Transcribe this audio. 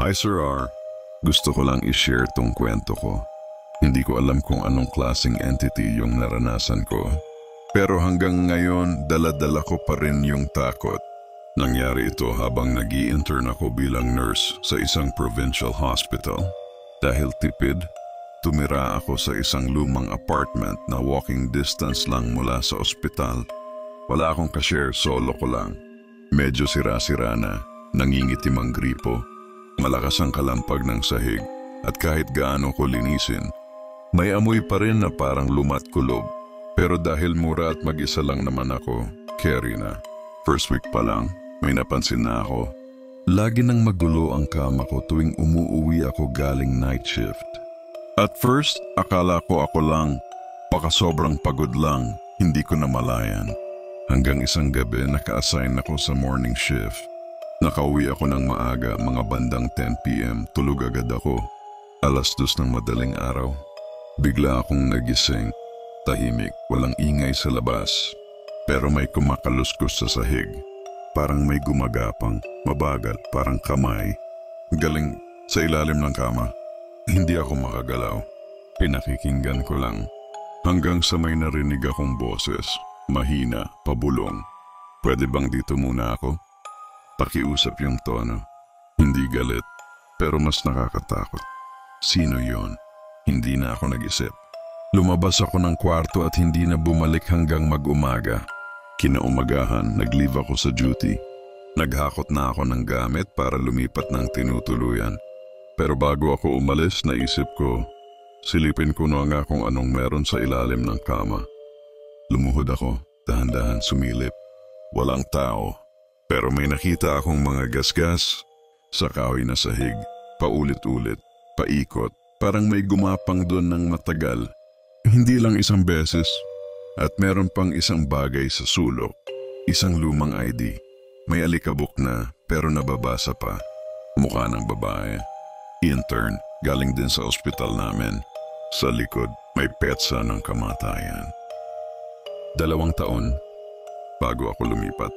Hi Sir R. Gusto ko lang i-share tong kwento ko. Hindi ko alam kung anong klaseng entity yung naranasan ko. Pero hanggang ngayon, dala-dala ko pa rin yung takot. Nangyari ito habang nag-i-intern ako bilang nurse sa isang provincial hospital. Dahil tipid, tumira ako sa isang lumang apartment na walking distance lang mula sa ospital. Wala akong ka-share, solo ko lang. Medyo sira-sira na, nangingitim ang gripo. Malakas ang kalampag ng sahig at kahit gaano ko linisin, may amoy pa rin na parang lumat-kulob. Pero dahil mura at mag-isa lang naman ako, carry na. First week pa lang, may napansin na ako. Lagi nang magulo ang kama ko tuwing umuuwi ako galing night shift. At first, akala ko ako lang, baka sobrang pagod lang, hindi ko namalayan. Hanggang isang gabi naka-assign ako sa morning shift. Nakauwi ako ng maaga, mga bandang 10 p.m, tulog agad ako. 2:00 ng madaling araw. Bigla akong nagising, tahimik, walang ingay sa labas. Pero may kumakaluskos sa sahig. Parang may gumagapang, mabagal, parang kamay. Galing sa ilalim ng kama. Hindi ako makagalaw. Pinakikinggan ko lang. Hanggang sa may narinig akong boses, mahina, pabulong. Pwede bang dito muna ako? Pakiusap yung tono. Hindi galit, pero mas nakakatakot. Sino yon? Hindi na ako nag-isip. Lumabas ako ng kwarto at hindi na bumalik hanggang mag-umaga. Kinaumagahan, nag-leave ako sa duty. Naghakot na ako ng gamit para lumipat ng tinutuluyan. Pero bago ako umalis, naisip ko, silipin ko na nga kung anong meron sa ilalim ng kama. Lumuhod ako, dahan-dahan sumilip. Walang tao. Pero may nakita akong mga gasgas sa kahoy na sahig, paulit-ulit, paikot, parang may gumapang doon ng matagal. Hindi lang isang beses. At meron pang isang bagay sa sulok, isang lumang ID. May alikabok na pero nababasa pa. Mukha ng babae. Intern, galing din sa ospital namin. Sa likod, may petsa ng kamatayan. 2 taon bago ako lumipat.